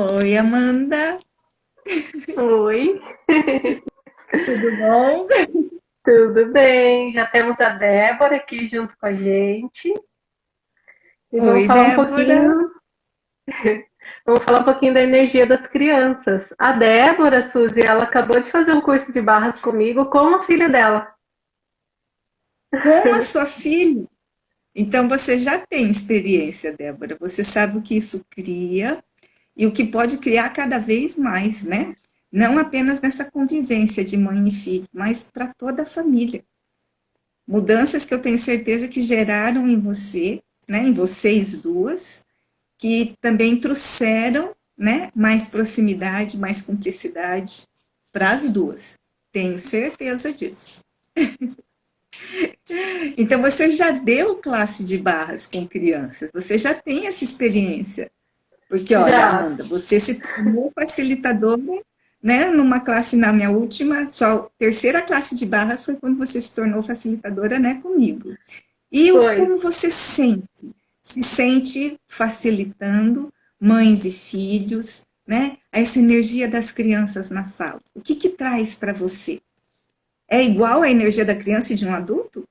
Oi, Amanda, Oi, tudo bom? tudo bem? Já temos a Débora aqui junto com a gente e Oi, Débora. vamos falar um pouquinho da energia das crianças. A Débora, Suzy, ela acabou de fazer um curso de barras comigo com a filha dela. Com a sua filha. Então, você já tem experiência, Débora. Você sabe o que isso cria e o que pode criar cada vez mais, né? Não apenas nessa convivência de mãe e filho, mas para toda a família. Mudanças que eu tenho certeza que geraram em você, né, em vocês duas, que também trouxeram, né, mais proximidade, mais cumplicidade para as duas. Tenho certeza disso. Então, você já deu classe de barras com crianças, você já tem essa experiência. Porque, olha, Já, Amanda, você se tornou facilitadora, né, numa classe, na minha última, sua terceira classe de barras foi quando você se tornou facilitadora, né, comigo. E foi. como você sente? Se sente facilitando mães e filhos, né? Essa energia das crianças na sala. O que traz para você? É igual a energia da criança e de um adulto?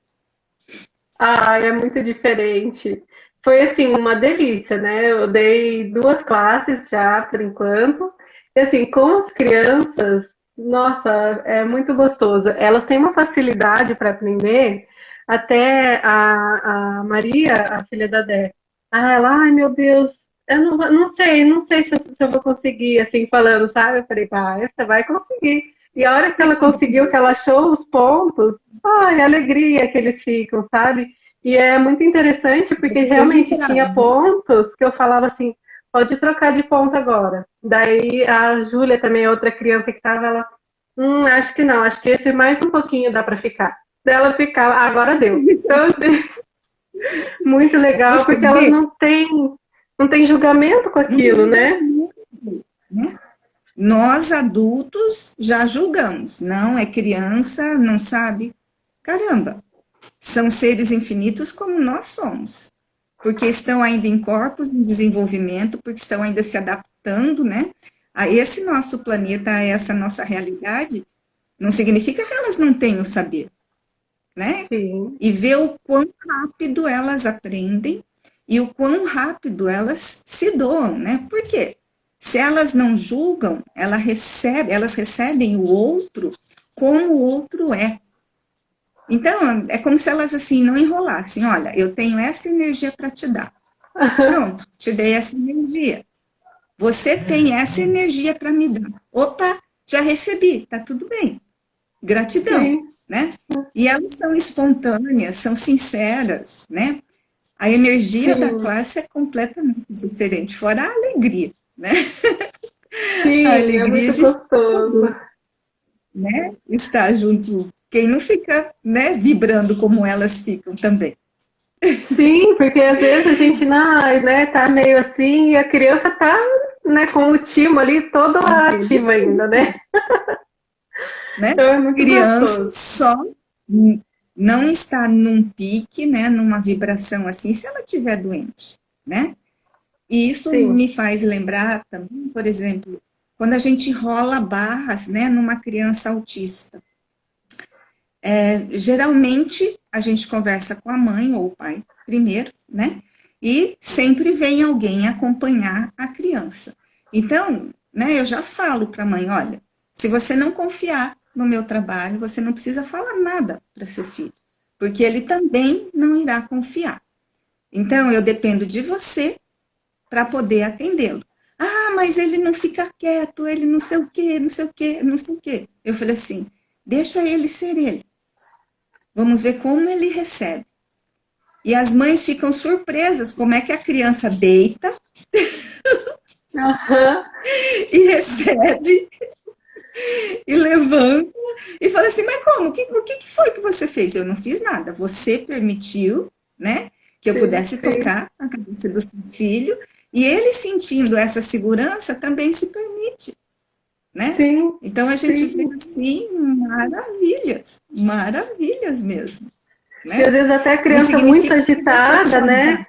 Ah, é muito diferente. Foi assim, uma delícia, né? Eu dei duas classes já por enquanto. E assim, com as crianças, nossa, é muito gostoso. Elas têm uma facilidade para aprender. Até a Maria, a filha da Dé, ela, ai meu Deus, eu não sei se eu vou conseguir, assim, falando, sabe? Eu falei, vai, você vai conseguir. E a hora que ela conseguiu, que ela achou os pontos, ai, a alegria que eles ficam, sabe? E é muito interessante porque realmente tinha pontos que eu falava assim, pode trocar de ponto agora. Daí a Júlia também, outra criança que estava, ela, acho que não, acho que esse mais um pouquinho dá para ficar. Dela ficar, agora deu. Então, assim, muito legal Você porque elas vê? não têm julgamento com Não tem aquilo, né? julgamento, né? Nós adultos já julgamos. Não, é criança, não sabe. Caramba, são seres infinitos como nós somos, porque estão ainda em corpos em desenvolvimento, porque estão ainda se adaptando, né, a esse nosso planeta, a essa nossa realidade. Não significa que elas não tenham saber, né? Sim, E ver o quão rápido elas aprendem e o quão rápido elas se doam, né? Por quê? Se elas não julgam, elas recebem o outro como o outro é. Então, é como se elas assim não enrolassem. Olha, eu tenho essa energia para te dar. Pronto, te dei essa energia. Você tem essa energia para me dar. Opa, já recebi, tá tudo bem. Gratidão, sim, né? E elas são espontâneas, são sinceras, né? A energia da sim, classe é completamente diferente, fora a alegria, né? A sim, é alegria muito de gostoso. poder, né? Estar junto. Quem não fica, né, vibrando como elas ficam também. Sim, porque às vezes a gente não, né, tá meio assim e a criança tá, né, com o timo ali todo ativo ainda, né? Né? Então é muito Criança gostoso. só não está num pique, né, numa vibração assim, se ela estiver doente, né? E isso Sim, me faz lembrar também, por exemplo, quando a gente rola barras, né, numa criança autista. Geralmente a gente conversa com a mãe ou o pai primeiro, né? E sempre vem alguém acompanhar a criança. Então, né, eu já falo para a mãe, olha, se você não confiar no meu trabalho, você não precisa falar nada para seu filho, porque ele também não irá confiar. Então, eu dependo de você para poder atendê-lo. Ah, mas ele não fica quieto, ele não sei o quê, não sei o quê, não sei o quê. Eu falei assim, deixa ele ser ele. Vamos ver como ele recebe. E as mães ficam surpresas como é que a criança deita aham, e recebe e levanta e fala assim, mas como? O que foi que você fez? Eu não fiz nada. Você permitiu, né, que eu sim, pudesse sim, tocar a cabeça do seu filho e ele sentindo essa segurança também se permite, né? sim, Então a gente vê sim. assim maravilhas, maravilhas mesmo, E às né? vezes até a Não criança muito significa que você agitada, só né? dá.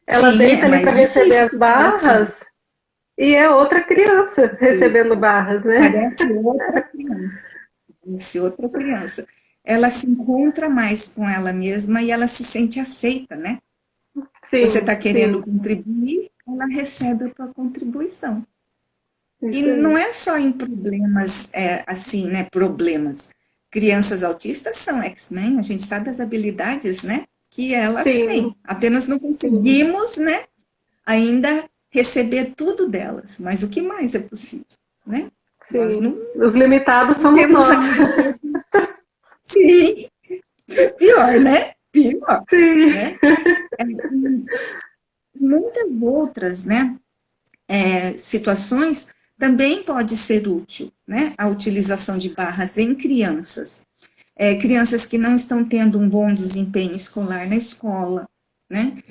Ela Sim, é deita ali para mais receber difícil as de falar assim. barras. E é outra criança recebendo barras, né? Parece outra criança. Parece outra criança. Ela se encontra mais com ela mesma e ela se sente aceita, né? Você Sim, está querendo sim, contribuir, ela recebe a tua contribuição. E isso não aí. é só em problemas, assim, né? Problemas. Crianças autistas são X-Men, a gente sabe as habilidades, né? Que elas Sim, têm. Apenas não sim, conseguimos, né? Ainda receber tudo delas. Mas o que mais é possível, né? Nós sim. Os limitados não somos temos nós. ainda. Sim, pior, né? Pior, Sim, né? E muitas outras, né? Situações também pode ser útil, né? A utilização de barras em crianças. Crianças que não estão tendo um bom desempenho escolar na escola, né?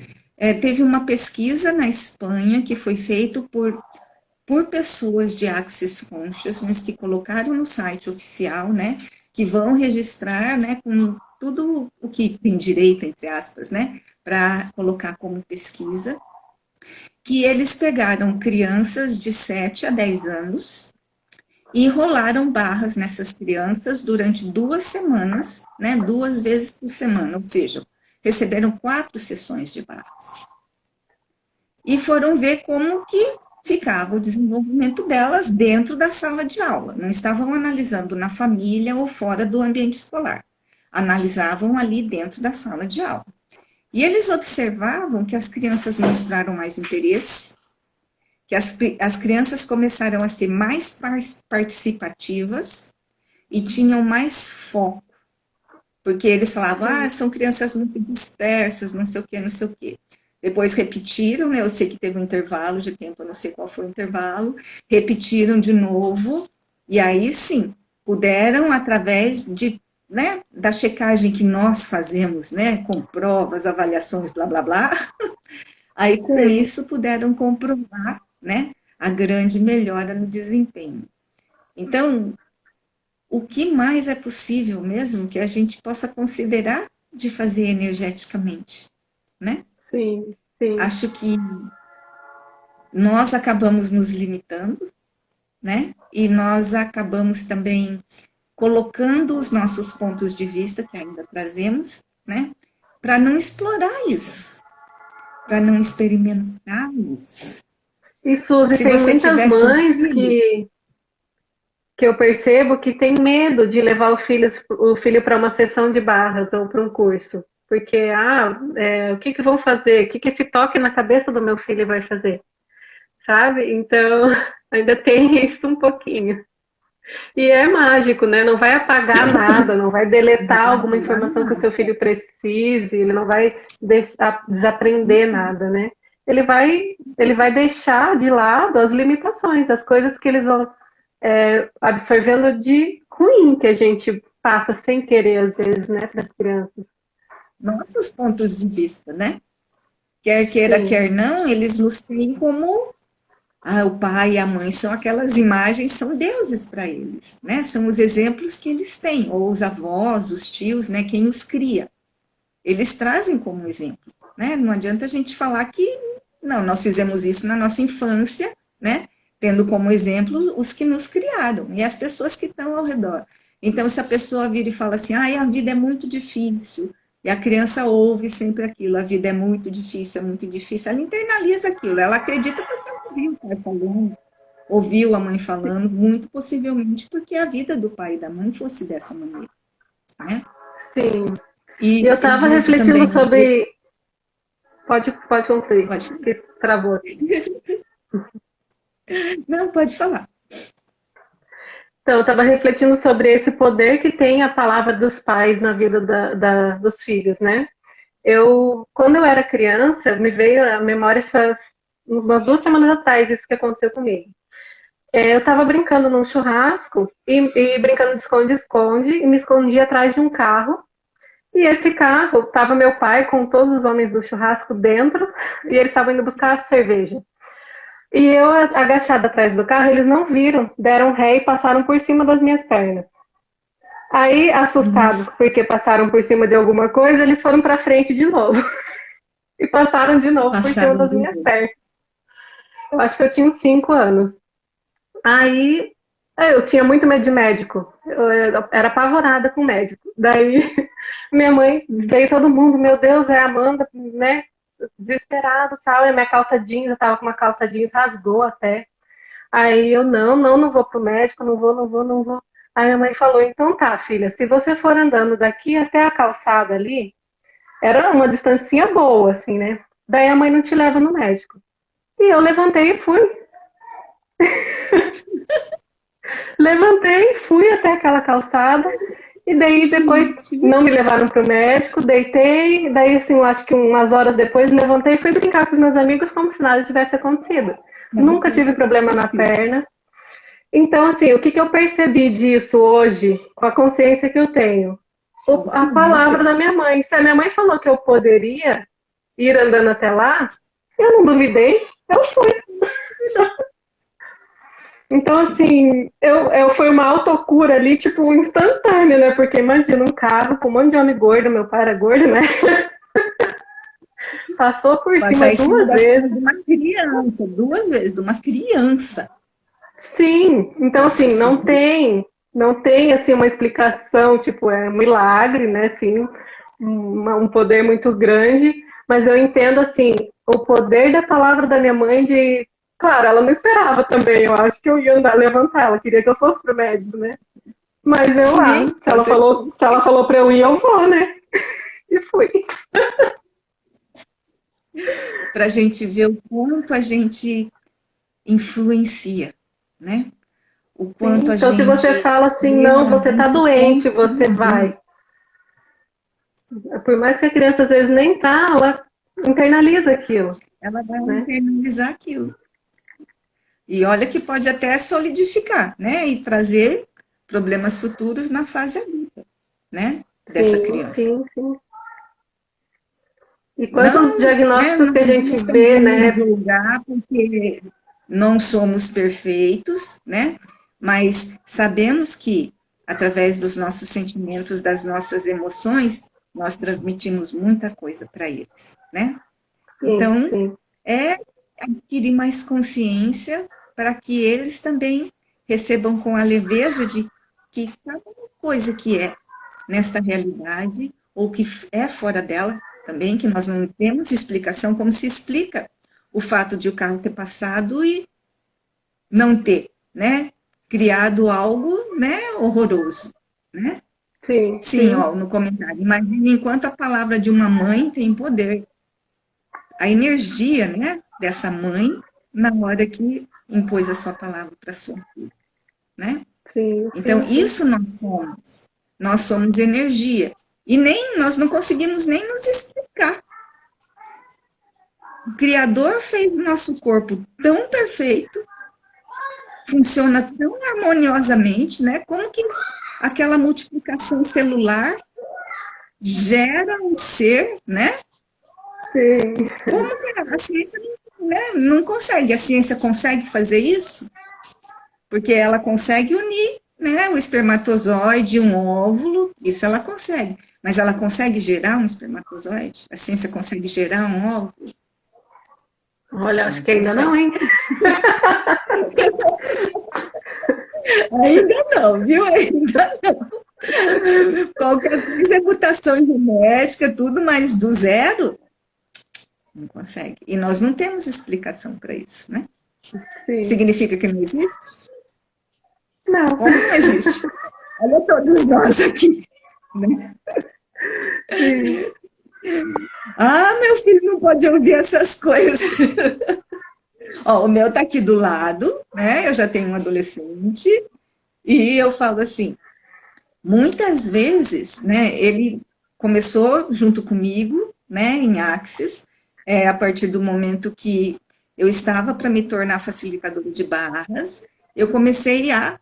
Teve uma pesquisa na Espanha que foi feita por pessoas de Access Consciousness que colocaram no site oficial, né? Que vão registrar, né? Com tudo o que tem direito, entre aspas, né? Para colocar como pesquisa, que eles pegaram crianças de 7 a 10 anos e rolaram barras nessas crianças durante 2 semanas, né, 2 vezes por semana, ou seja, receberam 4 sessões de barras. E foram ver como que ficava o desenvolvimento delas dentro da sala de aula. Não estavam analisando na família ou fora do ambiente escolar. Analisavam ali dentro da sala de aula. E eles observavam que as crianças mostraram mais interesse, que as crianças começaram a ser mais participativas e tinham mais foco, porque eles falavam, sim, são crianças muito dispersas, não sei o que, não sei o que. Depois repetiram, né? Eu sei que teve um intervalo de tempo, eu não sei qual foi o intervalo, repetiram de novo, e aí sim, puderam, através de, né, da checagem que nós fazemos, né, com provas, avaliações, blá, blá, blá, aí com sim. isso puderam comprovar, né, a grande melhora no desempenho. Então, o que mais é possível mesmo que a gente possa considerar de fazer energeticamente, né? Sim, sim. Acho que nós acabamos nos limitando, né? E nós acabamos também colocando os nossos pontos de vista, que ainda trazemos, né? Para não explorar isso, para não experimentar isso. E Suzy, Se tem você muitas tivesse um mães filho, que eu percebo que tem medo de levar o filho para uma sessão de barras ou para um curso. Porque, o que vão fazer? O que esse toque na cabeça do meu filho vai fazer? Sabe? Então, ainda tem isso um pouquinho. E é mágico, né? Não vai apagar nada, não vai não deletar vai alguma apagar informação que o seu nada. filho precise, ele não vai desaprender nada, né? Ele vai deixar de lado as limitações, as coisas que eles vão absorvendo de ruim que a gente passa sem querer, às vezes, né, para as crianças. Nossos pontos de vista, né? Quer queira, Sim, quer não, eles nos têm como o pai e a mãe são aquelas imagens, são deuses para eles, né? São os exemplos que eles têm, ou os avós, os tios, né? Quem os cria. Eles trazem como exemplo, né? Não adianta a gente falar que não, nós fizemos isso na nossa infância, né? Tendo como exemplo os que nos criaram e as pessoas que estão ao redor. Então, se a pessoa vira e fala assim, a vida é muito difícil, e a criança ouve sempre aquilo, a vida é muito difícil, ela internaliza aquilo, ela acredita porque ela ouviu o pai falando, ouviu a mãe falando, muito possivelmente porque a vida do pai e da mãe fosse dessa maneira, né? sim. E E eu eu estava uso refletindo também, sobre. Pode concluir, pode, que travou. não, pode falar. Então, eu estava refletindo sobre esse poder que tem a palavra dos pais na vida dos filhos, né? Quando eu era criança, me veio à memória umas 2 semanas atrás, isso que aconteceu comigo. Eu estava brincando num churrasco e brincando de esconde-esconde e me escondi atrás de um carro. E esse carro, estava meu pai com todos os homens do churrasco dentro e eles estavam indo buscar a cerveja. E eu, agachada atrás do carro, eles não viram, deram ré e passaram por cima das minhas pernas. Aí, assustados Nossa, porque passaram por cima de alguma coisa, eles foram para frente de novo e passaram de novo por cima passaram das de minhas novo. pernas. Eu acho que eu tinha uns 5 anos. Aí eu tinha muito medo de médico. Eu era apavorada com médico. Daí minha mãe veio todo mundo, meu Deus, é a Amanda, né? Desesperado e tal. E a minha calça jeans, eu tava com uma calça jeans, rasgou até. Aí eu, não vou pro médico, não vou. Aí minha mãe falou, então tá, filha, se você for andando daqui até a calçada ali, era uma distancinha boa, assim, né? Daí a mãe não te leva no médico. E eu levantei e fui. Levantei, fui até aquela calçada, e daí depois não me levaram pro médico, deitei, daí assim, eu acho que umas horas depois levantei e fui brincar com os meus amigos como se nada tivesse acontecido. Nunca tive problema na perna. Então, assim, o que, que eu percebi disso hoje, com a consciência que eu tenho? A palavra da minha mãe. Se a minha mãe falou que eu poderia ir andando até lá, eu não duvidei, eu fui. Então, assim, foi uma autocura ali, tipo, instantânea, né? Porque imagina um carro com um monte de homem gordo, meu pai era gordo, né? Passou por cima duas vezes. De uma criança, 2 vezes, de uma criança. Sim, então Nossa, assim, não tem assim uma explicação, tipo, é um milagre, né, assim, um poder muito grande, mas eu entendo assim, o poder da palavra da minha mãe de, claro, ela não esperava também, eu acho que eu ia andar, levantar, ela queria que eu fosse pro médico, né? Mas eu lá, se ela falou para eu ir, eu vou, né? E fui. Pra gente ver o quanto a gente influencia, né? O quanto Sim, a então se você gente fala assim, não, você tá realmente doente, você vai. Por mais que a criança às vezes nem tá, ela internaliza aquilo, ela vai né? internalizar aquilo. E olha que pode até solidificar, né? E trazer problemas futuros na fase adulta, né? Dessa Sim, criança. sim, sim. E quantos Não, né? diagnósticos Não que a gente vamos vê, também né? julgar porque não somos perfeitos, né? Mas sabemos que através dos nossos sentimentos, das nossas emoções, nós transmitimos muita coisa para eles, né? Sim, Então, sim, é adquirir mais consciência para que eles também recebam com a leveza de que cada coisa que é nesta realidade, ou que é fora dela também, que nós não temos explicação, como se explica o fato de o carro ter passado e não ter, né, criado algo, né, horroroso, né? sim, Sim, sim, ó, no comentário. Imagine enquanto a palavra de uma mãe tem poder, a energia, né, dessa mãe na hora que impôs a sua palavra para sua filha, né? sim, Então, sim, sim. isso nós somos. Nós somos energia. E nem nós não conseguimos nem nos explicar. O Criador fez o nosso corpo tão perfeito, funciona tão harmoniosamente, né? Como que aquela multiplicação celular gera um ser, né? Sim. Como que a ciência não, né, não consegue? A ciência consegue fazer isso? Porque ela consegue unir, né, o espermatozoide, um óvulo, isso ela consegue. Mas ela consegue gerar um espermatozoide? A ciência consegue gerar um óvulo? Olha, acho Não que ainda não, consegue. hein? Ainda não, viu? Ainda não. Qualquer coisa é mutação genética, tudo, mas do zero, não consegue. E nós não temos explicação para isso, né? Sim. Significa que não existe? Não. Como não existe? Olha todos nós aqui, né? Sim. Ah, meu filho não pode ouvir essas coisas. Ó, o meu tá aqui do lado, né? Eu já tenho um adolescente e eu falo assim, muitas vezes, né? Ele começou junto comigo, né? Em Axis, a partir do momento que eu estava para me tornar facilitadora de barras, eu comecei a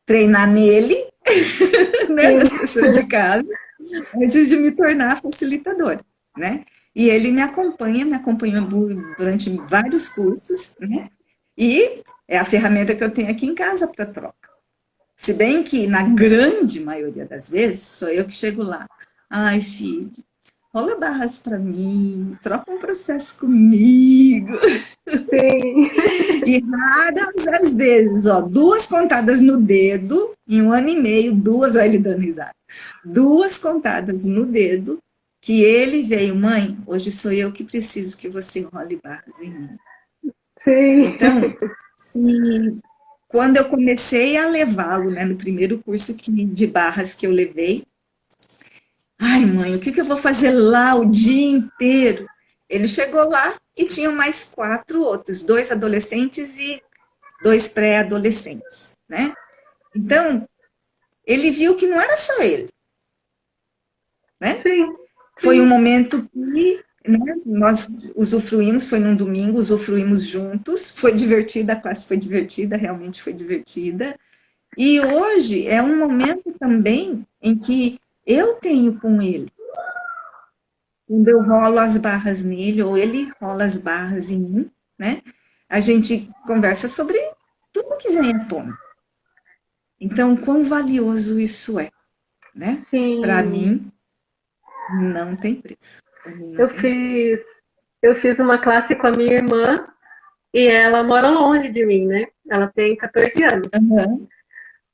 treinar nele, né? Sim. Nas pessoas de casa, antes de me tornar facilitadora, né? E ele me acompanhou durante vários cursos, né? E é a ferramenta que eu tenho aqui em casa para troca. Se bem que, na grande maioria das vezes, sou eu que chego lá. Ai, filho, rola barras para mim, troca um processo comigo. Sim. E raras as vezes, ó, duas contadas no dedo, em 1 ano e meio, duas, olha ele dando risada, duas contadas no dedo, que ele veio, mãe, hoje sou eu que preciso que você role barras em mim. Sim. Então, se, quando eu comecei a levá-lo, né, no primeiro curso de barras que eu levei, ai, mãe, o que que eu vou fazer lá o dia inteiro? Ele chegou lá e tinham mais 4 outros, 2 adolescentes e 2 pré-adolescentes, né? Então, ele viu que não era só ele, né? Sim. Foi um Sim. momento que, né, nós usufruímos, foi num domingo, usufruímos juntos, foi divertida, a classe foi divertida, realmente foi divertida. E hoje é um momento também em que eu tenho com ele. Quando eu rolo as barras nele, ou ele rola as barras em mim, né? A gente conversa sobre tudo que vem à tona. Então, quão valioso isso é, né? Para Sim. mim, não tem preço. Para mim, não Eu tem preço. fiz, eu fiz uma classe com a minha irmã e ela mora longe de mim, né? Ela tem 14 anos. Uhum.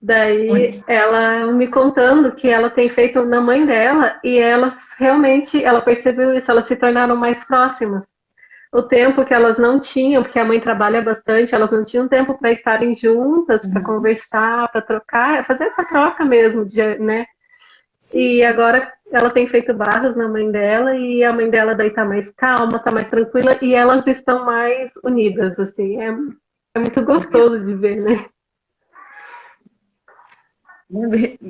Daí Onde? ela me contando que ela tem feito na mãe dela e elas realmente, ela percebeu isso, elas se tornaram mais próximas. O tempo que elas não tinham, porque a mãe trabalha bastante, elas não tinham tempo para estarem juntas, para Uhum. conversar, para trocar, fazer essa troca mesmo, né? Sim. E agora ela tem feito barras na mãe dela e a mãe dela daí tá mais calma, tá mais tranquila e elas estão mais unidas, assim. É muito gostoso de ver, né?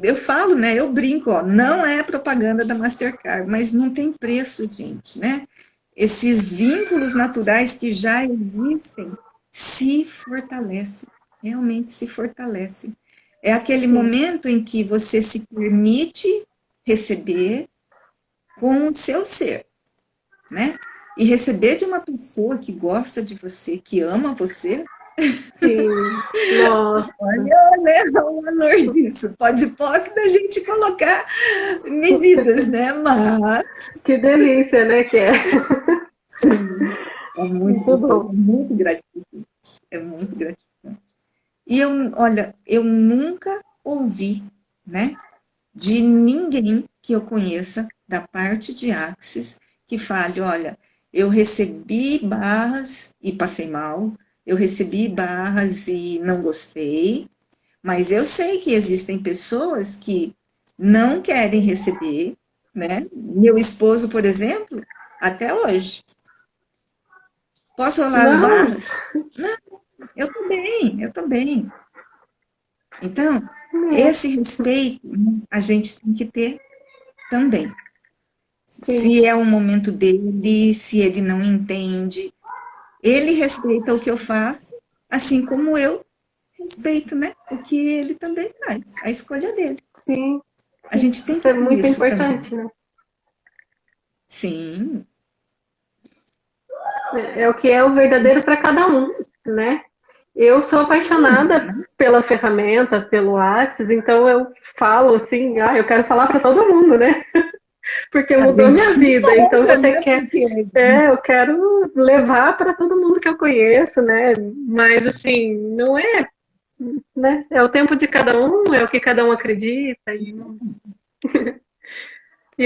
Eu falo, né? Eu brinco, ó, não é propaganda da Mastercard, mas não tem preço, gente, né? Esses vínculos naturais que já existem se fortalecem, realmente se fortalecem. É aquele Sim, momento em que você se permite receber com o seu ser, né? E receber de uma pessoa que gosta de você, que ama você, sim. Nossa, olha o valor disso. Pode da gente colocar medidas, né? Mas, que delícia, né, que é. sim, é muito Muito gostoso, bom. é muito gratificante. É muito gratificante. E eu, olha, eu nunca ouvi, né, de ninguém que eu conheça, da parte de Axis, que fale, olha, eu recebi barras e passei mal, eu recebi barras e não gostei, mas eu sei que existem pessoas que não querem receber, né? Meu esposo, por exemplo, até hoje. Posso rolar as Não, barras? Não, eu tô bem, eu tô bem. Então, é, esse respeito, né, a gente tem que ter também. sim, Se é um momento dele, se ele não entende, ele respeita o que eu faço, assim como eu respeito, né, o que ele também faz, a escolha dele. sim, A sim. gente tem Isso que é ter muito isso também. importante, né? Sim, É o que é o verdadeiro para cada um, né? Eu sou sim, apaixonada né? pela ferramenta, pelo Axis, então eu falo assim, eu quero falar para todo mundo, né? Porque A mudou gente minha se vida. Então empolga, você né? quer, Porque eu quero levar para todo mundo que eu conheço, né? Mas assim, não é, né? É o tempo de cada um, é o que cada um acredita e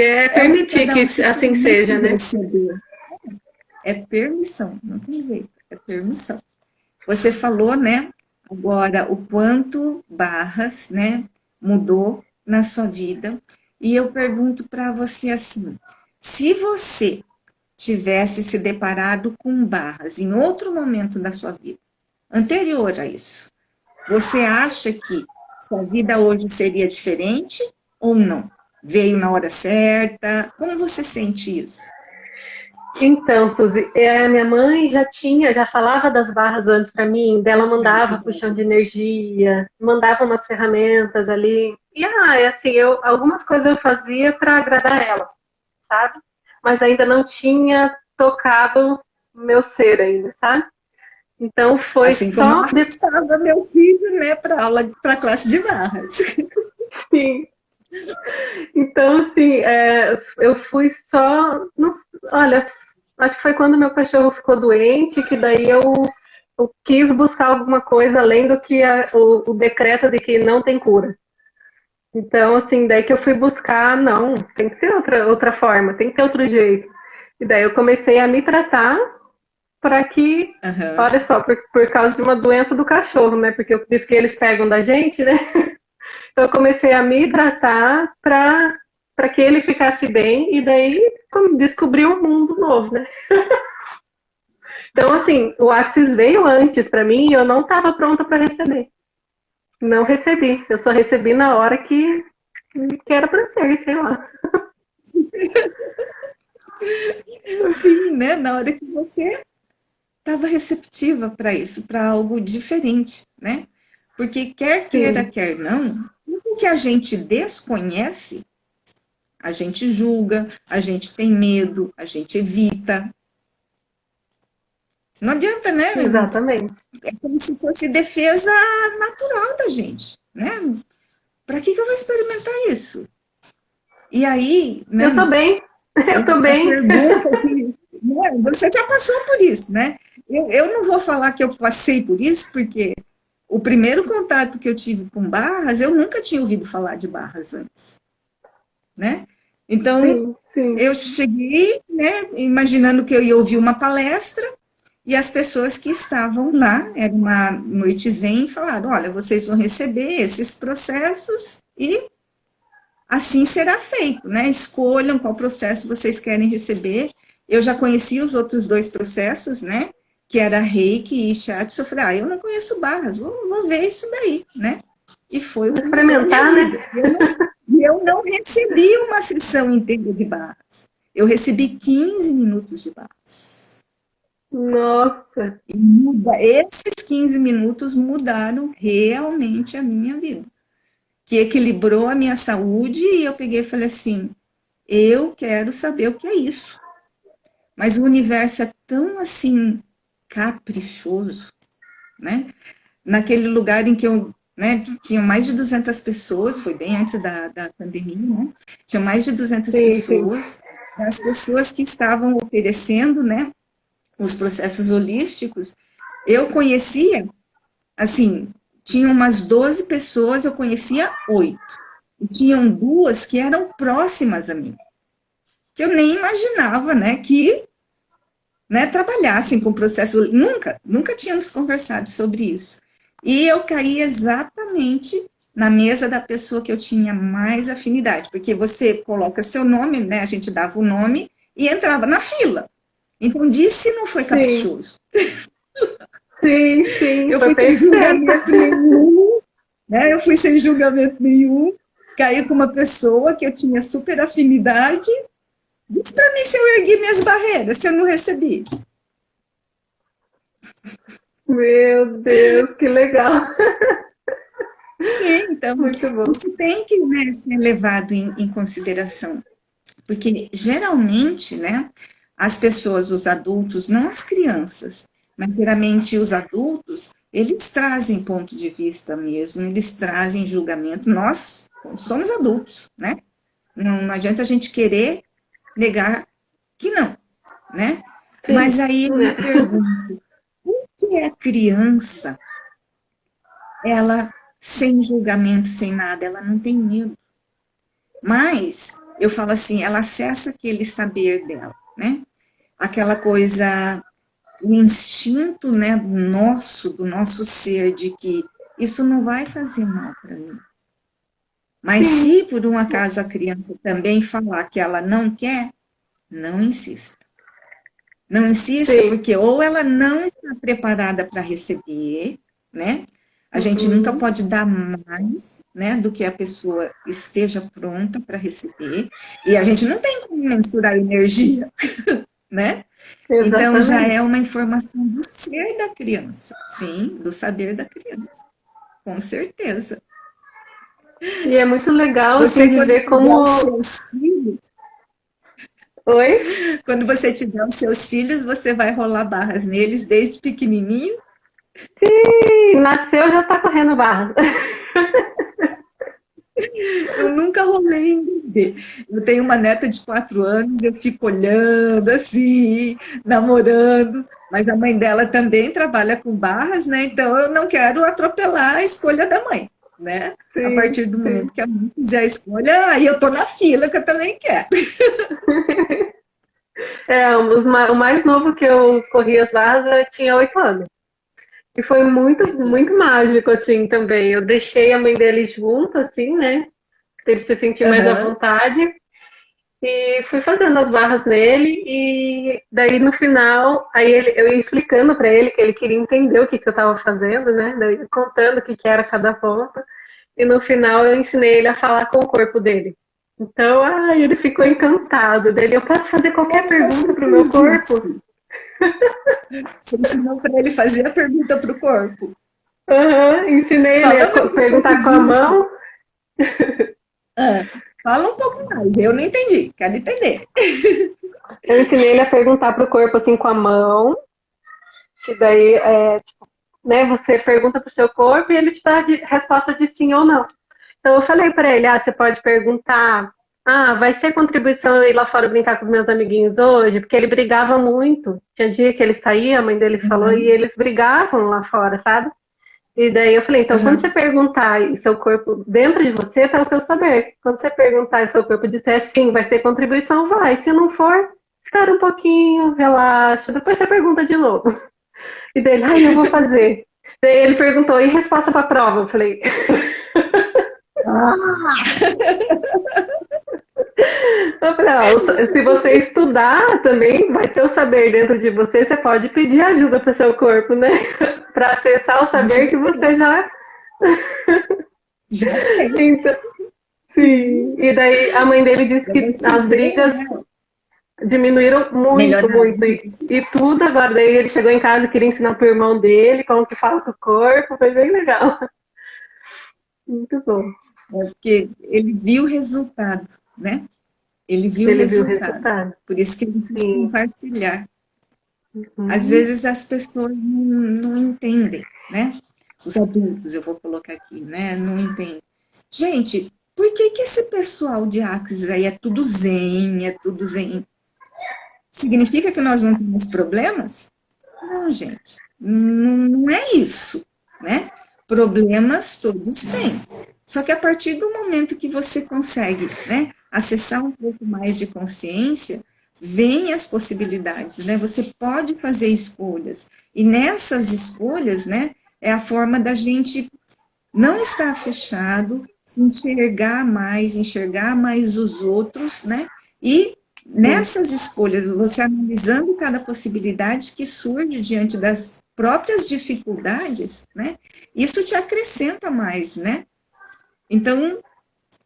é é o que permitir cada que um se assim permite seja, né? receber. É permissão, não tem jeito, é permissão. Você falou, né, agora o quanto Barras, né, mudou na sua vida. E eu pergunto para você assim: se você tivesse se deparado com Barras em outro momento da sua vida, anterior a isso, você acha que sua vida hoje seria diferente ou não? Veio na hora certa? Como você sente isso? Então, Suzy, minha mãe já falava das barras antes para mim, dela mandava puxão de energia, mandava umas ferramentas ali. E assim, algumas coisas eu fazia para agradar ela, sabe? Mas ainda não tinha tocado meu ser ainda, sabe? Então foi Assim como eu só arrastava meu filho, né, para aula, para classe de barras. depois. Então, assim, eu fui só. Olha, acho que foi quando meu cachorro ficou doente, que daí eu quis buscar alguma coisa além do que o decreto de que não tem cura. Então, assim, daí que eu fui buscar, não, tem que ter outra forma, tem que ter outro jeito. E daí eu comecei a me tratar para que, Aham. olha só, por causa de uma doença do cachorro, né? Porque eu disse que eles pegam da gente, né? Então eu comecei a me tratar para que ele ficasse bem e daí descobri um mundo novo, né? Então, assim, o Axis veio antes para mim e eu não estava pronta para receber. Não recebi. Eu só recebi na hora que era para ser, sei lá. Sim, né? Na hora que você estava receptiva para isso, para algo diferente, né? Porque quer queira, Sim, quer não, tudo que a gente desconhece, a gente julga, a gente tem medo, a gente evita. Não adianta, né? exatamente. É como se fosse defesa natural da gente, né? Para que eu vou experimentar isso? E aí, Eu tô né? bem, eu tô A bem. pergunta que, né, você já passou por isso, né? Eu não vou falar que eu passei por isso, porque o primeiro contato que eu tive com barras, eu nunca tinha ouvido falar de barras antes, né? Então, Sim, sim. eu cheguei, né, imaginando que eu ia ouvir uma palestra, e as pessoas que estavam lá, era uma noite zen, falaram: olha, vocês vão receber esses processos e assim será feito, né? Escolham qual processo vocês querem receber. Eu já conheci os outros dois processos, né? Que era Reiki e Shiatsu. Eu falei, eu não conheço barras, vou ver isso daí, né? E foi o Vou que mudou a minha experimentar, né? vida. Eu não recebi uma sessão inteira de barras. Eu recebi 15 minutos de barras. Nossa, E esses 15 minutos mudaram realmente a minha vida. Que equilibrou a minha saúde e eu peguei e falei assim, eu quero saber o que é isso. Mas o universo é tão assim caprichoso, né? Naquele lugar em que eu, né, tinha mais de 200 pessoas, foi bem antes da pandemia, né? Tinha mais de 200 sim, sim. pessoas, as pessoas que estavam oferecendo, né, os processos holísticos, eu conhecia, assim, tinha umas 12 pessoas, eu conhecia 8. E tinham duas que eram próximas a mim, que eu nem imaginava, né, que, né, trabalhassem com processo. Nunca tínhamos conversado sobre isso. E eu caí exatamente na mesa da pessoa que eu tinha mais afinidade, porque você coloca seu nome, né, a gente dava o nome e entrava na fila. Então, disse não foi Sim, caprichoso. sim, sim, Eu foi fui sem perfeito. julgamento nenhum, né, eu fui sem julgamento nenhum, caí com uma pessoa que eu tinha super afinidade. Diz para mim se eu ergui minhas barreiras, se eu não recebi. Meu Deus, que legal. Sim, então, Muito bom. isso tem que, né, ser levado em consideração, porque geralmente, né, as pessoas, os adultos, não as crianças, mas geralmente os adultos, eles trazem ponto de vista mesmo, eles trazem julgamento. Nós somos adultos, né? Não adianta a gente querer negar que não, né? Mas Sim, aí eu me né? pergunto, que é a criança, ela sem julgamento, sem nada, ela não tem medo. Mas eu falo assim, ela acessa aquele saber dela, né? Aquela coisa, o instinto, né, nosso, do nosso ser, de que isso não vai fazer mal para mim. Mas Sim, se por um acaso a criança também falar que ela não quer, não insista. Não insista, sim. porque ou ela não está preparada para receber, né? A gente nunca Uhum, pode dar mais, né, do que a pessoa esteja pronta para receber, e a gente não tem como mensurar a energia, né? Então já é exatamente. uma informação do ser da criança, sim, do saber da criança, com certeza. E é muito legal, assim, Você, de quando ver tiver os como. seus filhos, Oi? quando você tiver os seus filhos, você vai rolar barras neles desde pequenininho. Sim, nasceu já tá correndo barras. Eu nunca rolei em bebê. Eu tenho uma neta de 4 anos, eu fico olhando assim, namorando, mas a mãe dela também trabalha com barras, né? Então eu não quero atropelar a escolha da mãe, né? A Sim, partir do sim. momento que a mãe fizer a escolha, aí eu tô na fila que eu também quero. O mais novo que eu corri as barras eu tinha 8 anos. E foi muito, muito mágico, assim, também. Eu deixei a mãe dele junto, assim, né? Pra ele se sentir mais à Aham, vontade. E fui fazendo as barras nele. E daí, no final, eu ia explicando pra ele que ele queria entender o que, que eu tava fazendo, né? Daí, contando o que, que era cada ponto. E no final, eu ensinei ele a falar com o corpo dele. Então, ele ficou encantado dele. Eu posso fazer qualquer você pergunta pro meu fez corpo? isso. Você ensinou para ele fazer a pergunta para o corpo. Aham, ensinei ele a Fala mais um pouco perguntar com a disso. mão. Ah, fala um pouco mais. Eu não entendi. Quero entender. Eu ensinei ele a perguntar pro corpo assim com a mão, que daí né, você pergunta pro seu corpo e ele te dá resposta de sim ou não. Então eu falei para ele, você pode perguntar, vai ser contribuição eu ir lá fora brincar com os meus amiguinhos hoje? Porque ele brigava muito. Tinha dia que ele saía, a mãe dele falou, e Uhum, eles brigavam lá fora, sabe? E daí eu falei, então quando você uhum. perguntar e seu corpo dentro de você, tá o seu saber. Quando você perguntar e seu corpo disser sim, vai ser contribuição, vai. Se não for, espera um pouquinho, relaxa, depois você pergunta de novo. E daí, eu vou fazer. Daí ele perguntou, e resposta para a prova? Eu falei, Ah, se você estudar também, vai ter o saber dentro de você, você pode pedir ajuda para o seu corpo, né? Para acessar o com saber que você certeza. já. Já tem. Então, sim. Sim. E daí a mãe dele disse Para que você as ver, brigas né? diminuíram muito, Melhorar muito. isso. E tudo agora. Daí ele chegou em casa e queria ensinar pro irmão dele como que fala com o corpo. Foi bem legal. Muito bom. Porque ele viu o resultado, né? Ele viu o Ele viu o resultado. resultado. Por isso que ele quis Sim. compartilhar. Às Uhum. vezes as pessoas não entendem, né? Os adultos, eu vou colocar aqui, né? Não entendem. Gente, por que que esse pessoal de Axis aí é tudo zen, é tudo zen? Significa que nós não temos problemas? Não, gente, não é isso, né? Problemas todos têm. Só que a partir do momento que você consegue, né, acessar um pouco mais de consciência, vem as possibilidades, né? Você pode fazer escolhas. E nessas escolhas, né, é a forma da gente não estar fechado, se enxergar mais os outros, né? E Sim. nessas escolhas, você analisando cada possibilidade que surge diante das próprias dificuldades, né? Isso te acrescenta mais, né? Então,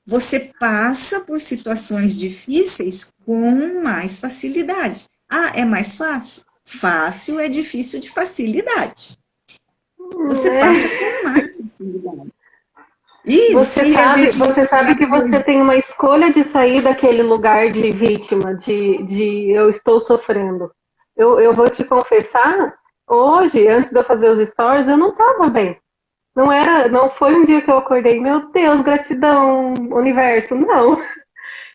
você passa por situações difíceis com mais facilidade. Ah, é mais fácil? Fácil é difícil de facilidade. Você passa É. com mais facilidade. E se a gente Você sabe pegar, que por você exemplo, tem uma escolha de sair daquele lugar de vítima, de eu estou sofrendo. Eu vou te confessar, hoje, antes de eu fazer os stories, eu não estava bem. Não foi um dia que eu acordei, meu Deus, gratidão, universo, não.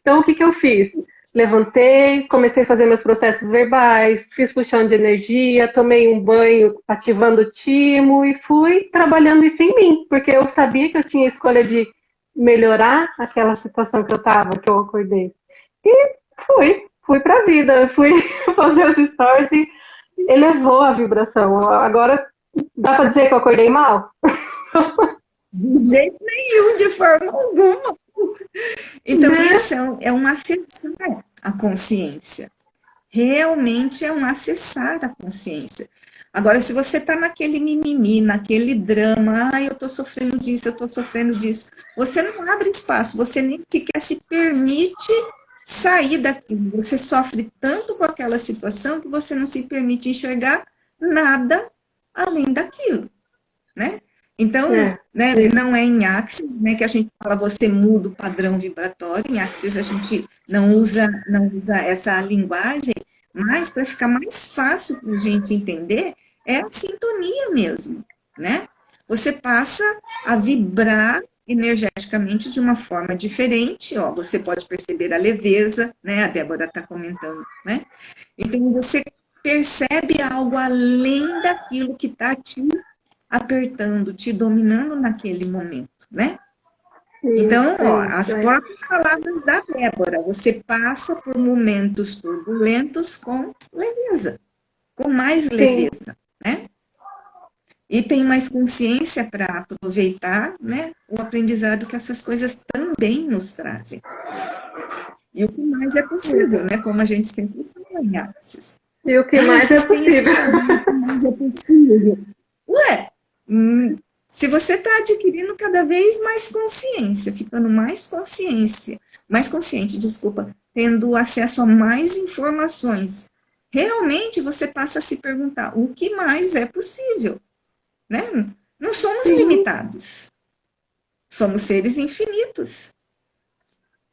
Então, o que que eu fiz? Levantei, comecei a fazer meus processos verbais, fiz puxão de energia, tomei um banho ativando o timo e fui trabalhando isso em mim, porque eu sabia que eu tinha a escolha de melhorar aquela situação que eu estava, que eu acordei. E fui para a vida, fui fazer os stories e elevou a vibração. Agora, dá para dizer que eu acordei mal? de jeito nenhum, de forma alguma. Então, Né? isso é um acessar a consciência. Realmente é um acessar a consciência. Agora, se você está naquele mimimi, naquele drama, eu estou sofrendo disso, eu estou sofrendo disso, você não abre espaço, você nem sequer se permite sair daquilo. Você sofre tanto com aquela situação que você não se permite enxergar nada além daquilo, né? Então, É, né, isso. não é em Axis, né, que a gente fala você muda o padrão vibratório, em Axis a gente não usa essa linguagem, mas para ficar mais fácil para a gente entender, é a sintonia mesmo, né? Você passa a vibrar energeticamente de uma forma diferente, ó, você pode perceber a leveza, né, a Débora está comentando, né, então você percebe algo além daquilo que está te apertando, te dominando naquele momento, né, então, ó, isso, as próprias palavras da Débora, você passa por momentos turbulentos com leveza, com mais sim, leveza, né, e tem mais consciência para aproveitar, né, o aprendizado que essas coisas também nos trazem. E o que mais é possível, né, como a gente sempre fala em Axis. e o que Ah, mais é vocês têm esse possível. chamado, o que mais é possível. Ué, se você está adquirindo cada vez mais consciência, ficando mais consciente, desculpa, tendo acesso a mais informações, realmente você passa a se perguntar o que mais é possível, né? Não somos Sim, limitados, somos seres infinitos.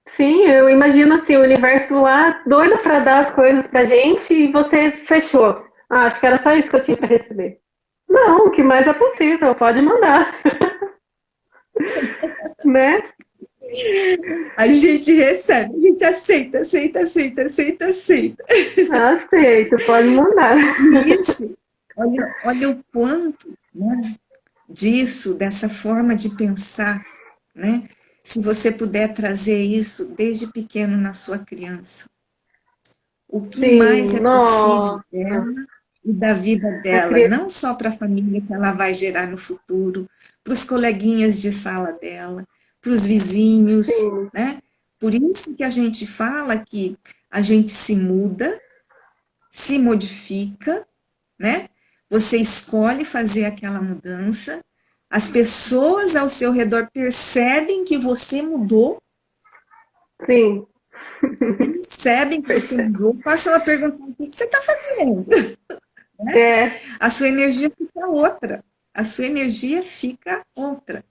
sim, eu imagino assim, o universo lá doido para dar as coisas pra gente e você fechou. Ah, acho que era só isso que eu tinha para receber. Não, o que mais é possível, pode mandar, né? A gente recebe, a gente aceita, aceita, aceita, aceita, aceita. Aceito, pode mandar. E isso, olha o quanto, né, disso, dessa forma de pensar, né? Se você puder trazer isso desde pequeno na sua criança, o que mais Sim, é possível nossa, dela e da vida a dela, criança, não só para a família que ela vai gerar no futuro, para os coleguinhas de sala dela, para os vizinhos, sim, né? Por isso que a gente fala que a gente se muda, se modifica, né? Você escolhe fazer aquela mudança, as pessoas ao seu redor percebem que você mudou, sim, percebem que você percebo. mudou, passam a perguntar o que você está fazendo, né? É, A sua energia fica outra, a sua energia fica outra.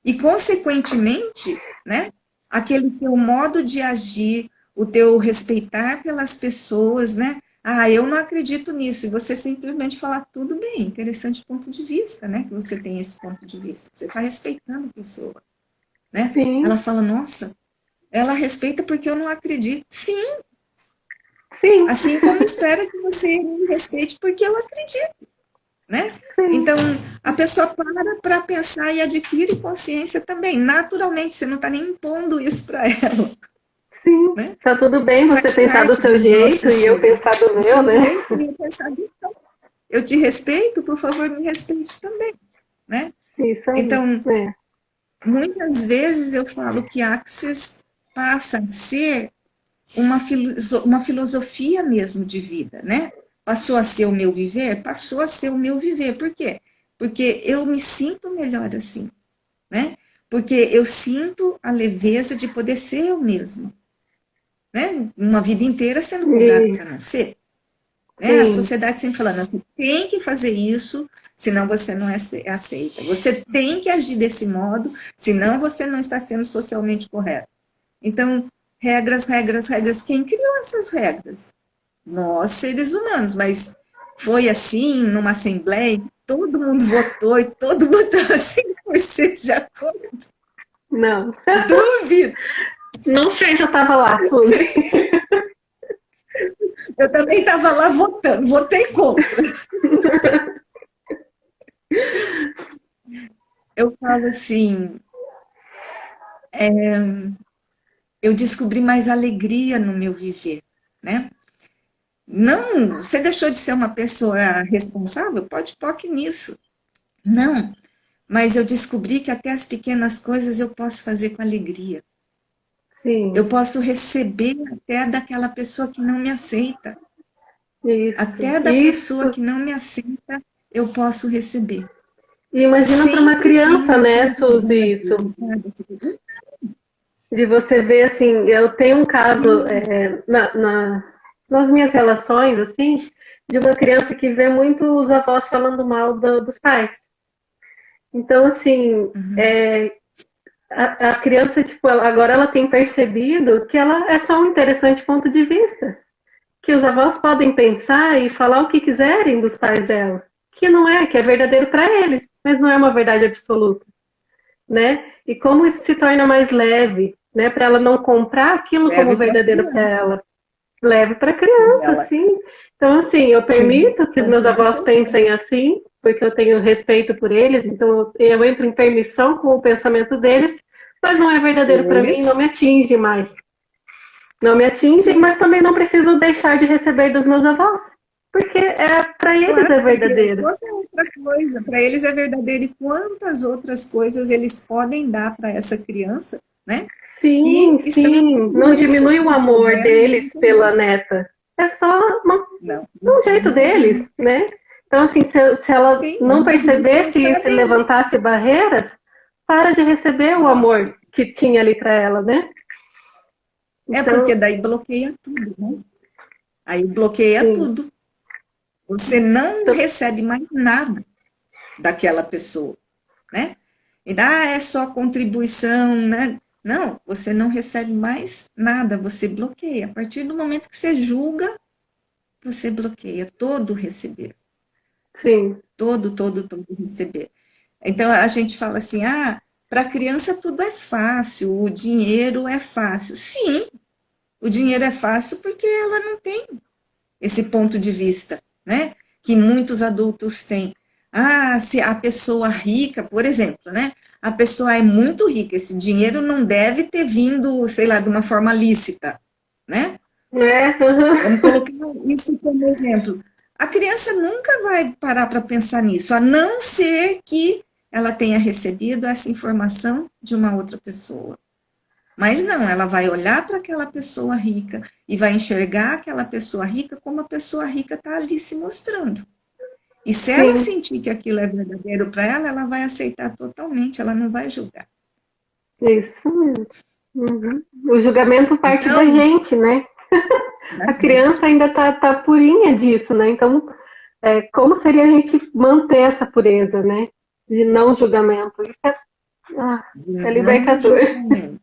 E, consequentemente, né, aquele teu modo de agir, o teu respeitar pelas pessoas, né? Ah, eu não acredito nisso. E você simplesmente falar, tudo bem, interessante ponto de vista, né? Que você tem esse ponto de vista. Você está respeitando a pessoa, né? Ela sim, fala, nossa, ela respeita porque eu não acredito. Sim, sim, assim como espera que você me respeite porque eu acredito, né? sim, Então, a pessoa para pensar e adquire consciência também. Naturalmente, você não está nem impondo isso para ela, sim. né? Tá tudo bem você Faz pensar do parte seu dos jeito nossos e eu pensar do do meu, seu né? jeito e eu pensar, então, eu te respeito, por favor, me respeite também, né? Isso aí, Então, né? muitas vezes eu falo que Axis passa a ser uma filosofia mesmo de vida, né? Passou a ser o meu viver? Passou a ser o meu viver. Por quê? Porque eu me sinto melhor assim, né? Porque eu sinto a leveza de poder ser eu mesma, né? Uma vida inteira sendo cobrado para Isso, não ser, né? A sim, sociedade sempre falando, você tem que fazer isso, senão você não é aceita. Você tem que agir desse modo, senão você não está sendo socialmente correto. Então, regras, regras, regras. Quem criou essas regras? Nós, seres humanos, mas foi assim, numa assembleia, todo mundo votou e todo mundo estava 100% de acordo. não. Duvido. Não sei se eu tava lá, Suzy. Eu também estava lá votando, votei contra. Eu falo assim, eu descobri mais alegria no meu viver, né? Não, você deixou de ser uma pessoa responsável? Pode toque nisso. Não, mas eu descobri que até as pequenas coisas eu posso fazer com alegria. Eu Sim, posso receber até daquela pessoa que não me aceita. isso, Até da pessoa isso. que não me aceita, eu posso receber. E imagina para uma Sempre tem criança, um né, Suzy, aprendizado, isso. sabe? De você ver, assim, eu tenho um caso Sim. nas minhas relações, assim, de uma criança que vê muito os avós falando mal dos pais. Então, assim, Uhum. a criança, tipo, agora ela tem percebido que ela é só um interessante ponto de vista. Que os avós podem pensar e falar o que quiserem dos pais dela. Que não é, que é verdadeiro para eles, mas não é uma verdade absoluta. né? E como isso se torna mais leve, né? Para ela não comprar aquilo como Leve para verdadeiro para criança. ela. Leve para criança, Ela, sim. Então, assim, eu sim, permito que os com meus toda avós pensem certeza. assim, porque eu tenho respeito por eles, então eu entro em permissão com o pensamento deles, mas não é verdadeiro para mim, não Isso, me atinge mais. Não me atinge, sim, mas também não preciso deixar de receber dos meus avós, porque para eles claro, é porque verdadeiro. toda outra coisa, para eles é verdadeiro, e quantas outras coisas eles podem dar para essa criança, né? Que Sim, estão em sim, não congruência diminui com o o seu amor dela, deles muito pela bem. neta. É só Não, um jeito deles, não, né? Então, assim, se ela sim, não não precisa percebesse pensar isso e deles. levantasse barreiras, para de receber o Nossa, amor que tinha ali para ela, né? é porque Então, daí bloqueia tudo, né? Aí bloqueia sim. tudo. Você não Então, recebe mais nada daquela pessoa, né? E dá é só contribuição, né? Não, você não recebe mais nada, você bloqueia. A partir do momento que você julga, você bloqueia todo o receber, sim, todo receber. Então a gente fala assim: ah, para a criança tudo é fácil, o dinheiro é fácil. Sim, o dinheiro é fácil porque ela não tem esse ponto de vista, né? Que muitos adultos têm. Ah, se a pessoa rica, por exemplo, né? A pessoa é muito rica, esse dinheiro não deve ter vindo, sei lá, de uma forma lícita, né? né? Vamos colocar isso como exemplo. A criança nunca vai parar para pensar nisso, a não ser que ela tenha recebido essa informação de uma outra pessoa. Mas não, ela vai olhar para aquela pessoa rica e vai enxergar aquela pessoa rica como a pessoa rica está ali se mostrando. E se ela Sim, sentir que aquilo é verdadeiro para ela, ela vai aceitar totalmente, ela não vai julgar. isso mesmo. Uhum. O julgamento parte da Então, gente, né? da A gente. criança ainda tá purinha disso, né? Então, como seria a gente manter essa pureza, né? De não julgamento. Isso ah, é Não libertador. julgamento.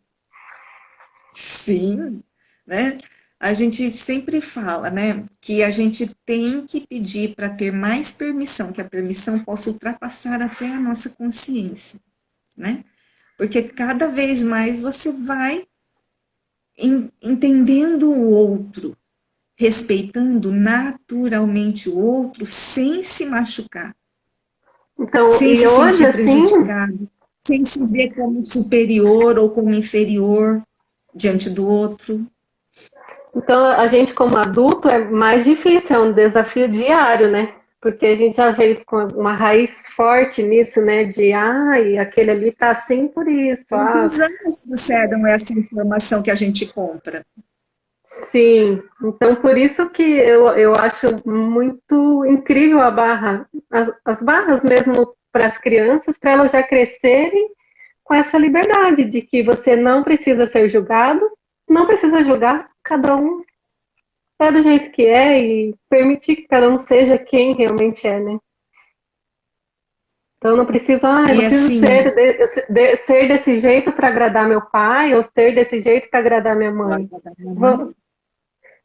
Sim, né? A gente sempre fala, né, que a gente tem que pedir para ter mais permissão, que a permissão possa ultrapassar até a nossa consciência, né? Porque cada vez mais você vai entendendo o outro, respeitando naturalmente o outro, sem se machucar, Então, sem e se hoje, sentir assim, prejudicado, sem se ver como superior ou como inferior diante do outro. então a gente como adulto é mais difícil, é um desafio diário, né? Porque a gente já veio com uma raiz forte nisso, né? De, ai, aquele ali tá assim por isso, ah, Quantos anos trouxeram essa informação que a gente compra? sim. Então, por isso que eu acho muito incrível a barra, as barras mesmo para as crianças, para elas já crescerem com essa liberdade de que você não precisa ser julgado, não precisa julgar, cada um é do jeito que é e permitir que cada um seja quem realmente é, né? Então não preciso, eu não E preciso assim, ser desse jeito para agradar meu pai ou ser desse jeito para agradar minha mãe. Vou,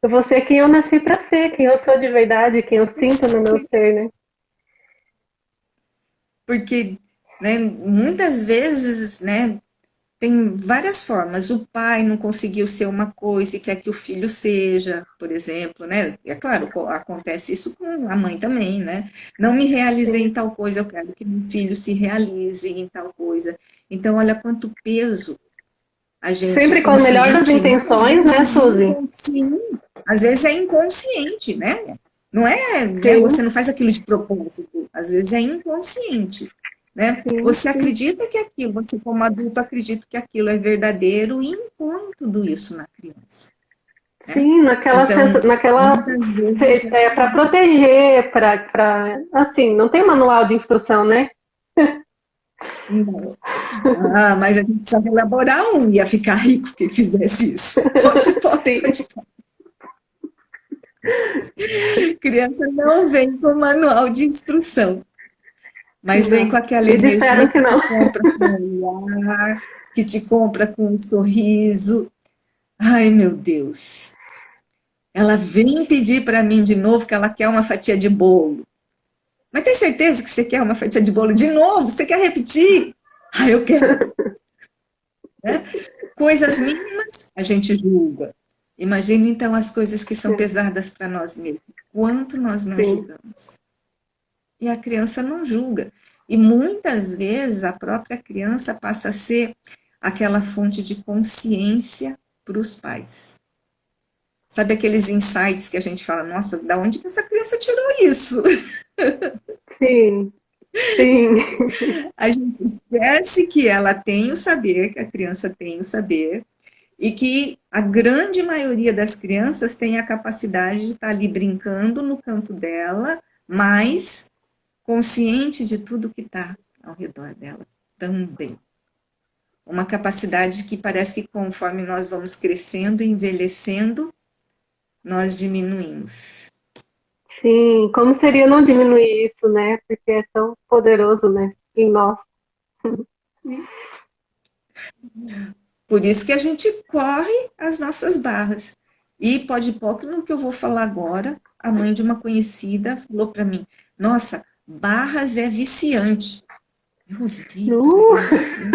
eu vou ser quem eu nasci para ser, quem eu sou de verdade, quem eu sinto no meu ser, né? porque, né, muitas vezes, né, tem várias formas. O pai não conseguiu ser uma coisa e quer que o filho seja, por exemplo, né? É claro, acontece isso com a mãe também, né? Não me realizei em Sim. tal coisa, eu quero que meu filho se realize em tal coisa. Então, olha quanto peso a gente Sempre com a melhor das consciente, e muitas intenções, né, vezes Suzy? inconsciente, às vezes é inconsciente, né? Não é, né? Sim, Você não faz aquilo de propósito, às vezes é inconsciente, né? sim, Você sim. acredita que aquilo, você como adulto acredita que aquilo é verdadeiro e impõe tudo isso na criança, né? Sim, Então, naquela muitas vezes é para assim, proteger, assim, não tem manual de instrução, né? não. Ah, mas a gente precisava elaborar um, ia ficar rico quem fizesse isso. Sim, Pode. Criança não vem com manual de instrução, mas vem com não. aquela E disseram energia que que te não. compra com o olhar, que te compra com um sorriso. Ai, meu Deus. Ela vem pedir para mim de novo que ela quer uma fatia de bolo. Mas tem certeza que você quer uma fatia de bolo de novo? Você quer repetir? Ah, eu quero, né? Coisas mínimas a gente julga. Imagina então as coisas que são pesadas para nós mesmos. Quanto nós não Sim, julgamos. E a criança não julga. E muitas vezes a própria criança passa a ser aquela fonte de consciência para os pais. Sabe aqueles insights que a gente fala, nossa, da onde que essa criança tirou isso? sim, sim, A gente esquece que ela tem o saber, que a criança tem o saber, e que a grande maioria das crianças tem a capacidade de estar ali brincando no canto dela, mas consciente de tudo que está ao redor dela também. Uma capacidade que parece que conforme nós vamos crescendo e envelhecendo, nós diminuímos. sim. Como seria não diminuir isso, né? Porque é tão poderoso, né? Em nós. Por isso que a gente corre as nossas barras. E pode pouco no que eu vou falar agora, a mãe de uma conhecida falou para mim, nossa, barras é viciante. Eu olhei para ela assim,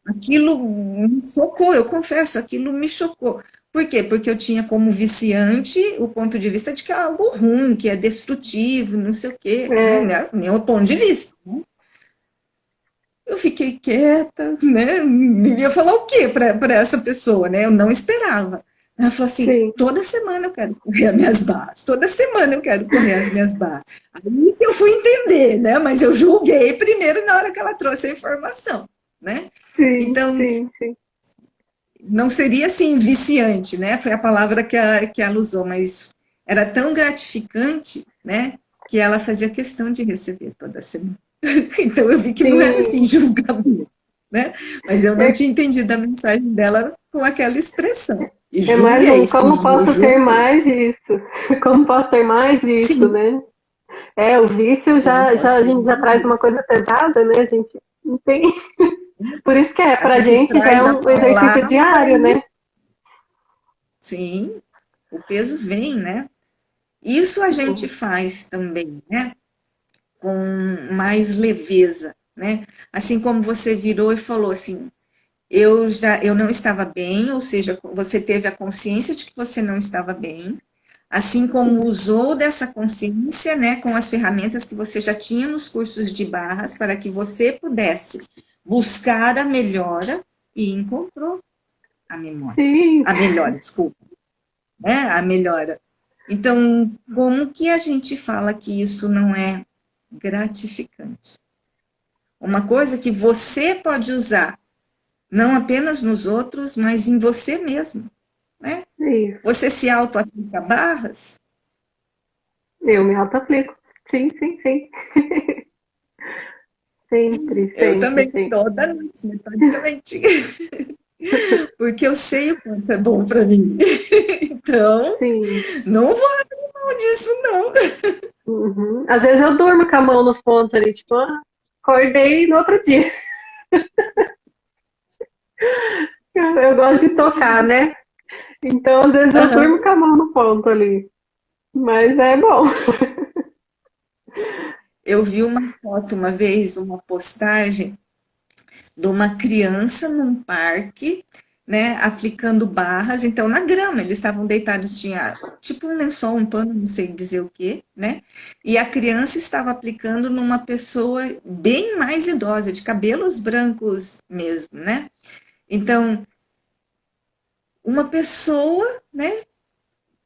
aquilo me chocou, eu confesso, aquilo me chocou. Por quê? Porque eu tinha como viciante o ponto de vista de que é algo ruim, que é destrutivo, não sei o quê, né? É, Meu ponto de vista. Né? Eu fiquei quieta, né? Ia falar o quê para essa pessoa, né? Eu não esperava. Ela falou assim: sim, toda semana eu quero correr as minhas barras, toda semana eu quero correr as minhas barras. Aí que eu fui entender, né? Mas eu julguei primeiro na hora que ela trouxe a informação, né? sim, Então, sim, sim. não seria assim viciante, né? Foi a palavra que ela usou, mas era tão gratificante, né? Que ela fazia questão de receber toda semana. Então eu vi que não era Sim. assim julgamento, né? Mas eu não É, tinha entendido a mensagem dela com aquela expressão. E é mais um, julguei, como sim, eu posso ter julguei. mais disso? Como posso ter mais disso, Sim, né? É, o vício como posso a ter gente já mais traz uma disso? coisa pesada, né? A gente não tem. Por isso que é, A pra gente gente já é traz a um exercício palavra, diário, né? sim, o peso vem, né? Isso a gente Sim, faz também, né? Com mais leveza, né? Assim como você virou e falou assim, eu não estava bem, ou seja, você teve a consciência de que você não estava bem, assim como usou dessa consciência, né, com as ferramentas que você já tinha nos cursos de barras para que você pudesse buscar a melhora e encontrou a memória, sim, a melhora, desculpa, né, a melhora. Então, como que a gente fala que isso não é gratificante? Uma coisa que você pode usar, não apenas nos outros, mas em você mesmo, né? isso. Você se auto-aplica barras? Eu me auto-aplico. Sim, sim, sim. Sempre, Eu sempre, também, sim. toda noite, metodicamente. Porque eu sei o quanto é bom para mim. Então, Sim. não vou abrir mão disso, não. Uhum. Às vezes eu durmo com a mão nos pontos ali, tipo, acordei no outro dia. Eu gosto de tocar, né? Então, às vezes eu durmo Uhum. com a mão no ponto ali. Mas é bom. Eu vi uma foto uma vez, uma postagem de uma criança num parque, né, aplicando barras, então na grama, eles estavam deitados, tinha tipo um lençol, um pano, não sei dizer o que, né, e a criança estava aplicando numa pessoa bem mais idosa, de cabelos brancos mesmo, né, então uma pessoa, né,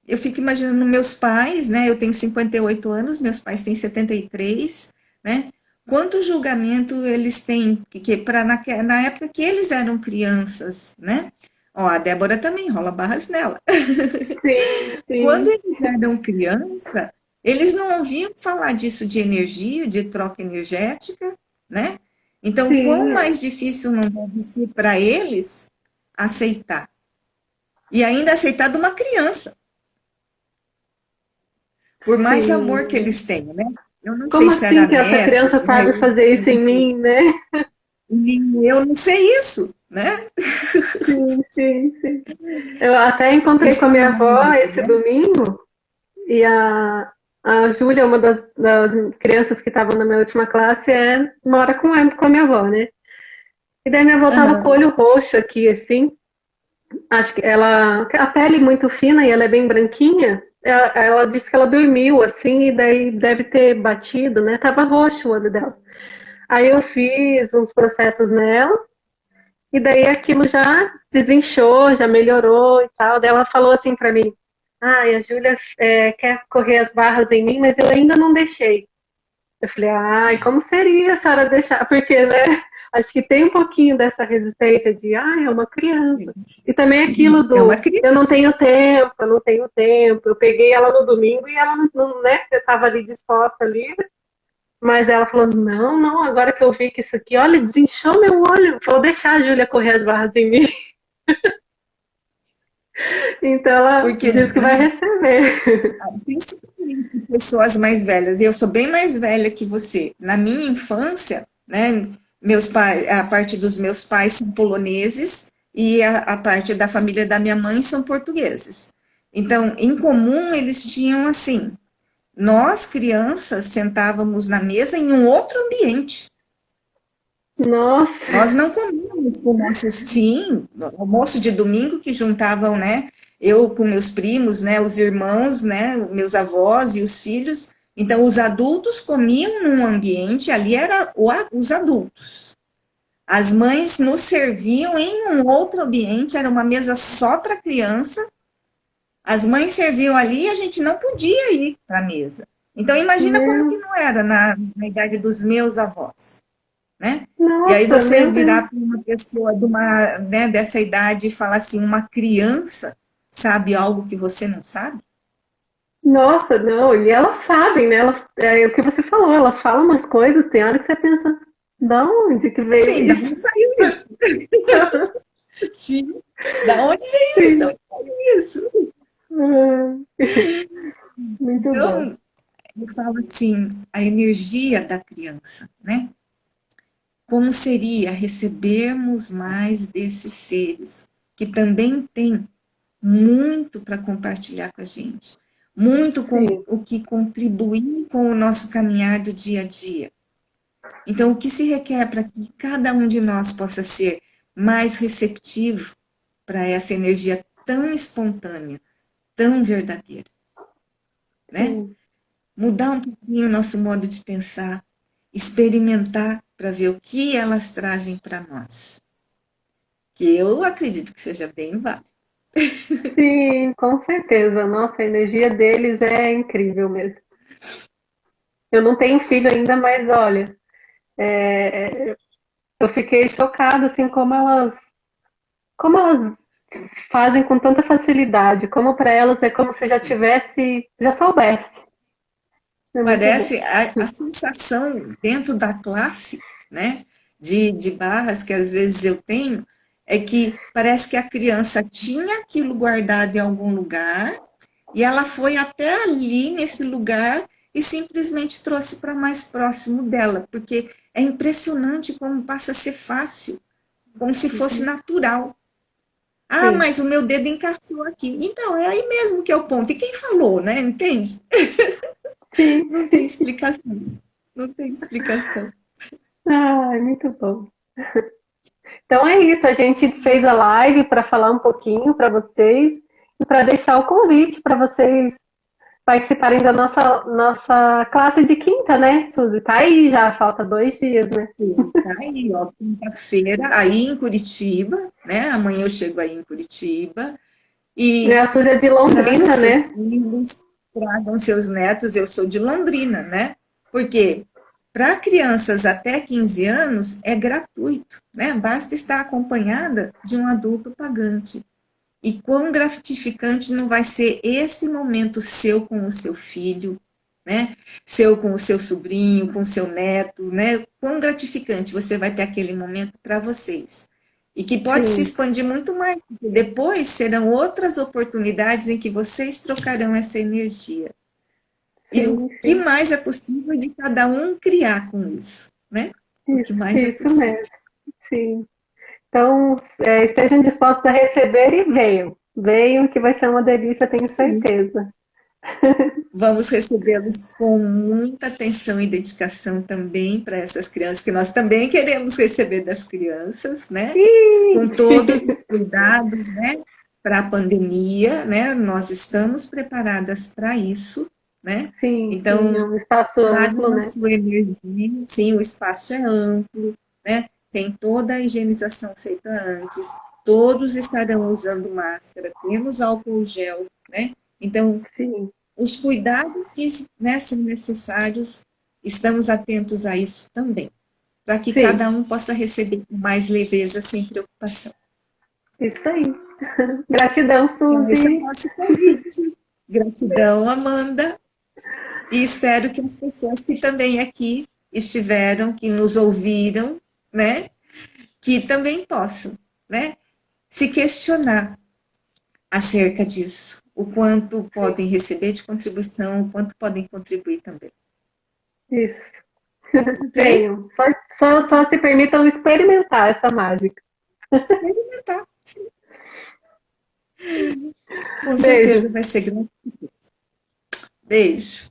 eu fico imaginando meus pais, né? Eu tenho 58 anos, meus pais têm 73, né? Quanto julgamento eles têm que para na época que eles eram crianças, né? Ó, a Débora também rola barras nela. Sim, Quando sim, eles eram criança, eles não ouviam falar disso de energia, de troca energética, né? Então, quão sim, é. mais difícil não deve ser para eles aceitar? E ainda aceitar de uma criança. Por mais amor que Sim. eles tenham, né? Eu não sei Como se era assim que essa neto, criança né? sabe fazer isso em mim, né? Eu não sei isso, né? Sim, sim, sim. Eu até encontrei com a Isso minha não é, avó esse né? domingo e a a Júlia, uma das crianças que estavam na minha última classe, mora com a minha avó, né? E daí minha avó tava com o Aham. olho roxo aqui, assim. Acho que a pele muito fina e ela é bem branquinha. Ela disse que ela dormiu, assim, e daí deve ter batido, né? Tava roxo o olho dela. Aí eu fiz uns processos nela, e daí aquilo já desinchou, já melhorou e tal. Daí ela falou assim pra mim: ai, a Júlia quer correr as barras em mim, mas eu ainda não deixei. Eu falei: ai, como seria a senhora deixar? Porque, né, acho que tem um pouquinho dessa resistência de, ai, é uma criança. E também aquilo É uma do, eu não criança. tenho tempo, eu não tenho tempo. Eu peguei ela no domingo e ela não, né, eu estava ali disposta, livre. Mas ela falou: não, não, agora que eu vi que isso aqui, olha, desinchou meu olho, vou deixar a Júlia correr as barras em mim. Então ela Porque, disse que vai receber. principalmente pessoas mais velhas, e eu sou bem mais velha que você. Na minha infância, né, meus pais, a parte dos meus pais são poloneses e a parte da família da minha mãe são portugueses. Então, em comum, eles tinham assim, nós crianças sentávamos na mesa em um outro ambiente. Nossa, Nós não comíamos com nossos, sim, almoço de domingo que juntavam, né, eu com meus primos, né, os irmãos, né, meus avós e os filhos. Então, os adultos comiam num ambiente, ali era os adultos. As mães nos serviam em um outro ambiente, era uma mesa só para criança. As mães serviam ali e a gente não podia ir para a mesa. Então, imagina como que meu, não era na idade dos meus avós, né? E aí nossa, você meu Deus. virar para uma pessoa de uma, né, dessa idade e falar assim, uma criança sabe algo que você não sabe? Nossa, não, e elas sabem, né? É o que você falou, elas falam umas coisas, tem hora que você pensa, da onde que veio Sim, da isso? onde saiu isso? Sim, da onde veio isso? Da Sim. onde saiu isso? Muito bom. Então, eu falo assim, a energia da criança, né? Como seria recebermos mais desses seres que também têm muito para compartilhar com a gente, muito com Sim, o que contribuir com o nosso caminhar do dia a dia. Então, o que se requer para que cada um de nós possa ser mais receptivo para essa energia tão espontânea, tão verdadeira, né? sim. Mudar um pouquinho o nosso modo de pensar, experimentar para ver o que elas trazem para nós, que eu acredito que seja bem válido. Sim, com certeza. Nossa, a energia deles é incrível mesmo. Eu não tenho filho ainda, mas olha, eu fiquei chocada assim como elas fazem com tanta facilidade, como para elas é como se já soubesse. É muito bom. Parece a sensação dentro da classe, né, de barras que às vezes eu tenho, é que parece que a criança tinha aquilo guardado em algum lugar e ela foi até ali nesse lugar e simplesmente trouxe para mais próximo dela, porque é impressionante como passa a ser fácil, como se fosse natural. Ah, Sim, mas o meu dedo encaixou aqui. Então, é aí mesmo que é o ponto. E quem falou, né? Entende? sim. Não tem explicação. Não tem explicação. Ai, muito bom. Então é isso, a gente fez a live para falar um pouquinho para vocês e para deixar o convite para vocês participarem da nossa classe de quinta, né, Suzy? Tá aí já, falta 2 dias, né? Sim, tá aí, ó, quinta-feira, aí em Curitiba, né? Amanhã eu chego aí em Curitiba. E E a Suzy é de tragam Londrina, seus né? filhos, tragam seus netos. Eu sou de Londrina, né? Porque para crianças até 15 anos é gratuito, né? Basta estar acompanhada de um adulto pagante. E quão gratificante não vai ser esse momento seu com o seu filho, né? Seu com o seu sobrinho, com o seu neto, né? Quão gratificante você vai ter aquele momento para vocês. E que pode se Sim, expandir muito mais, porque depois serão outras oportunidades em que vocês trocarão essa energia. E o sim, que sim. mais é possível de cada um criar com isso, né? O que mais é Isso possível. mesmo, sim. Então, estejam dispostos a receber e venham. Venham que vai ser uma delícia, tenho Sim. certeza. Vamos recebê-los com muita atenção e dedicação também para essas crianças, que nós também queremos receber das crianças, né? Com todos os cuidados, né? Para a pandemia, né? Nós estamos preparadas para isso, né? Sim, sim, é Então, um espaço amplo, guardem a né? sua energia, sim, o espaço é amplo, né? Tem toda a higienização feita antes, todos estarão usando máscara, temos álcool gel, né? Então, Sim, os cuidados que, né, são necessários, estamos atentos a isso também, para que sim, cada um possa receber com mais leveza, sem preocupação. isso aí. Gratidão, Então, esse é o Suzy. nosso convite. Gratidão, Amanda, e espero que as pessoas que também aqui estiveram, que nos ouviram, né, que também possam, né, se questionar acerca disso, o quanto Sim, podem receber de contribuição, o quanto podem contribuir também. isso. Ok? Venham. Só se permitam experimentar essa mágica. Experimentar. Com certeza Beijo. vai ser grande. Beijo.